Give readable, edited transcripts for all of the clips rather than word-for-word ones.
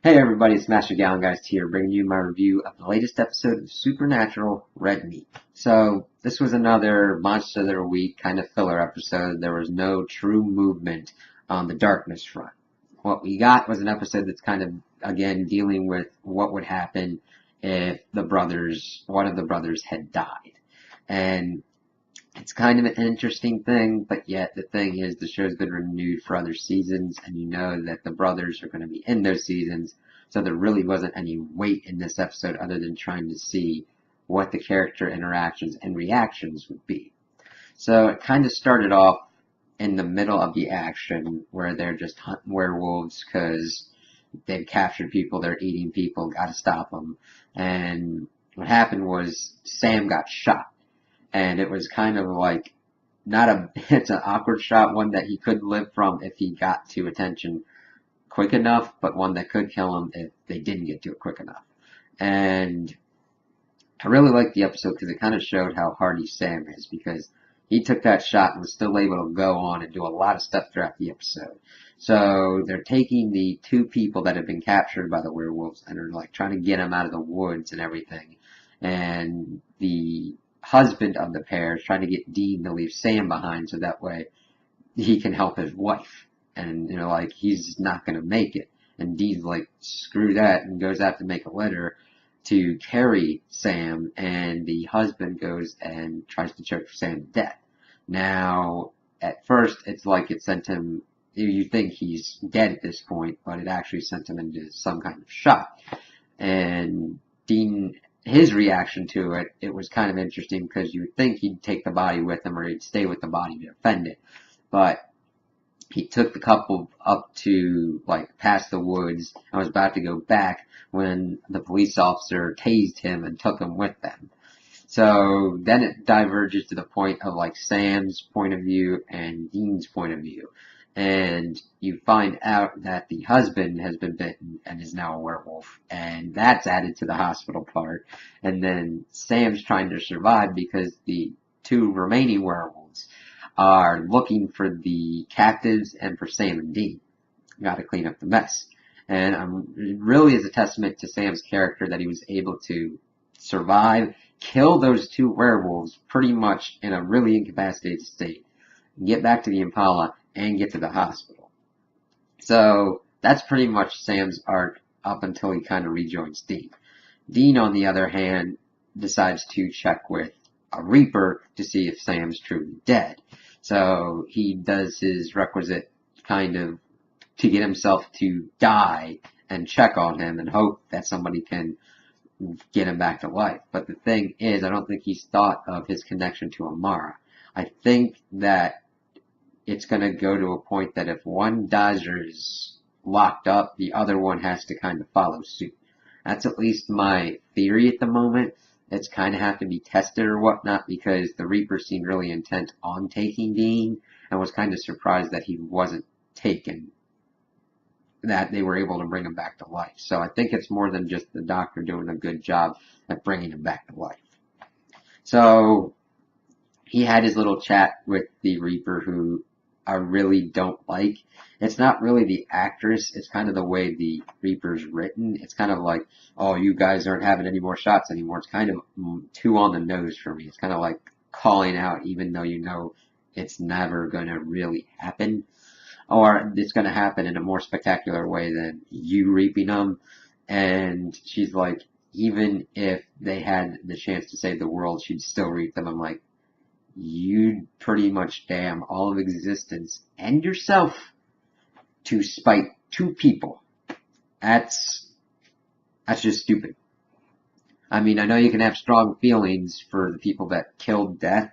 Hey everybody, it's Master Gallengeist here, bringing you my review of the latest episode of Supernatural Red Meat. So, this was another Monster of the Week kind of filler episode. There was no true movement on the darkness front. What we got was an episode that's kind of, again, dealing with what would happen if one of the brothers had died. And it's kind of an interesting thing, but yet the thing is the show's been renewed for other seasons, and you know that the brothers are going to be in those seasons, so there really wasn't any weight in this episode other than trying to see what the character interactions and reactions would be. So it kind of started off in the middle of the action where they're just hunting werewolves because they've captured people, they're eating people, gotta stop them. And what happened was Sam got shot, and it was kind of like not a it's an awkward shot, one that he could live from if he got to attention quick enough, but one that could kill him if they didn't get to it quick enough. And I really liked the episode because it kind of showed how hardy Sam is, because he took that shot and was still able to go on and do a lot of stuff throughout the episode. So they're taking the two people that have been captured by the werewolves and are like trying to get them out of the woods and everything. And the husband of the pair is trying to get Dean to leave Sam behind so that way he can help his wife. And, like, he's not going to make it. And Dean's like, screw that, and goes out to make a letter to carry Sam, and the husband goes and tries to choke Sam to death. Now, at first, it's like it sent him, you think he's dead at this point, but it actually sent him into some kind of shock. And Dean, his reaction to it, it was kind of interesting because you would think he'd take the body with him or he'd stay with the body to defend it. But he took the couple up to, like, past the woods and was about to go back when the police officer tased him and took him with them. So then it diverges to the point of, like, Sam's point of view and Dean's point of view. And you find out that the husband has been bitten and is now a werewolf. And that's added to the hospital part. And then Sam's trying to survive because the two remaining werewolves are looking for the captives and for Sam and Dean. Gotta clean up the mess. And it really is a testament to Sam's character that he was able to survive, kill those two werewolves pretty much in a really incapacitated state, get back to the Impala, and get to the hospital. So that's pretty much Sam's arc up until he kind of rejoins Dean. Dean, on the other hand, decides to check with a Reaper to see if Sam's truly dead. So he does his requisite kind of to get himself to die and check on him and hope that somebody can get him back to life. But the thing is, I don't think he's thought of his connection to Amara. I think that it's going to go to a point that if one dies or is locked up, the other one has to kind of follow suit. That's at least my theory at the moment. It's kind of have to be tested or whatnot, because the Reaper seemed really intent on taking Dean and was kind of surprised that he wasn't taken, that they were able to bring him back to life. So I think it's more than just the doctor doing a good job at bringing him back to life. So he had his little chat with the Reaper, who I really don't like. It's not really the actress, it's kind of the way the Reaper's written. It's kind of like, oh, you guys aren't having any more shots anymore. It's kind of too on the nose for me. It's kind of like calling out even though you know it's never going to really happen. Or it's going to happen in a more spectacular way than you reaping them. And she's like, even if they had the chance to save the world, she'd still reap them. I'm like, you'd pretty much damn all of existence and yourself to spite two people. That's just stupid. I mean, I know you can have strong feelings for the people that killed Death,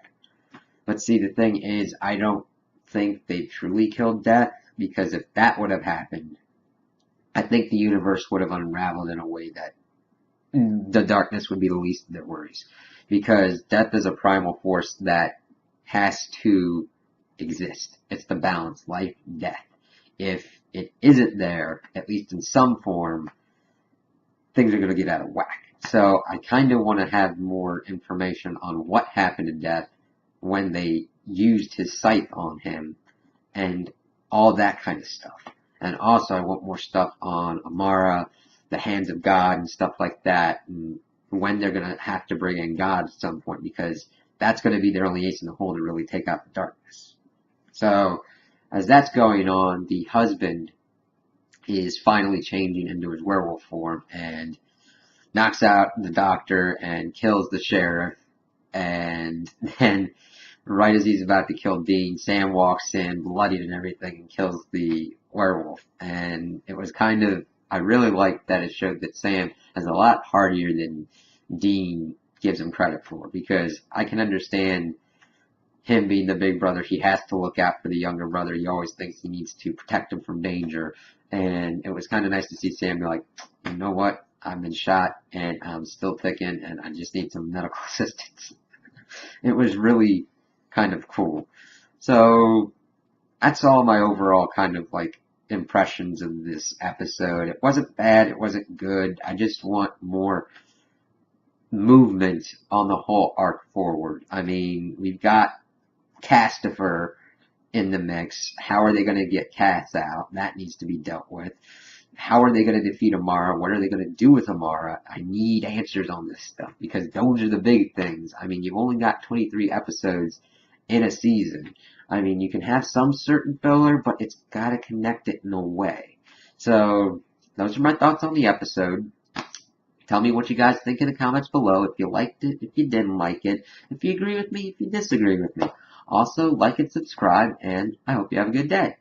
but see, the thing is, I don't think they truly killed Death, because if that would have happened, I think the universe would have unraveled in a way that the darkness would be the least of their worries. Because Death is a primal force that has to exist. It's the balance, life, death. If it isn't there, at least in some form, things are going to get out of whack. So I kind of want to have more information on what happened to Death when they used his sight on him and all that kind of stuff. And also, I want more stuff on Amara, the hands of God, and stuff like that, and when they're going to have to bring in God at some point, because that's going to be their only ace in the hole to really take out the darkness. So, as that's going on, the husband is finally changing into his werewolf form and knocks out the doctor and kills the sheriff. And then, right as he's about to kill Dean, Sam walks in, bloodied and everything, and kills the werewolf. And it was kind of, I really liked that it showed that Sam is a lot hardier than Dean gives him credit for, because I can understand him being the big brother. He has to look out for the younger brother. He always thinks he needs to protect him from danger. And it was kind of nice to see Sam be like, you know what? I've been shot and I'm still ticking and I just need some medical assistance. It was really kind of cool. So that's all my overall kind of like impressions of this episode. It wasn't bad. It wasn't good. I just want more movement on the whole arc forward. I mean, we've got Castifer in the mix. How are they going to get Cass out? That needs to be dealt with. How are they going to defeat Amara? What are they going to do with Amara? I need answers on this stuff, because those are the big things. I mean, you've only got 23 episodes in a season. I mean, you can have some certain filler, but it's got to connect it in a way. So, those are my thoughts on the episode. Tell me what you guys think in the comments below. If you liked it, if you didn't like it, if you agree with me, if you disagree with me. Also, like and subscribe, and I hope you have a good day.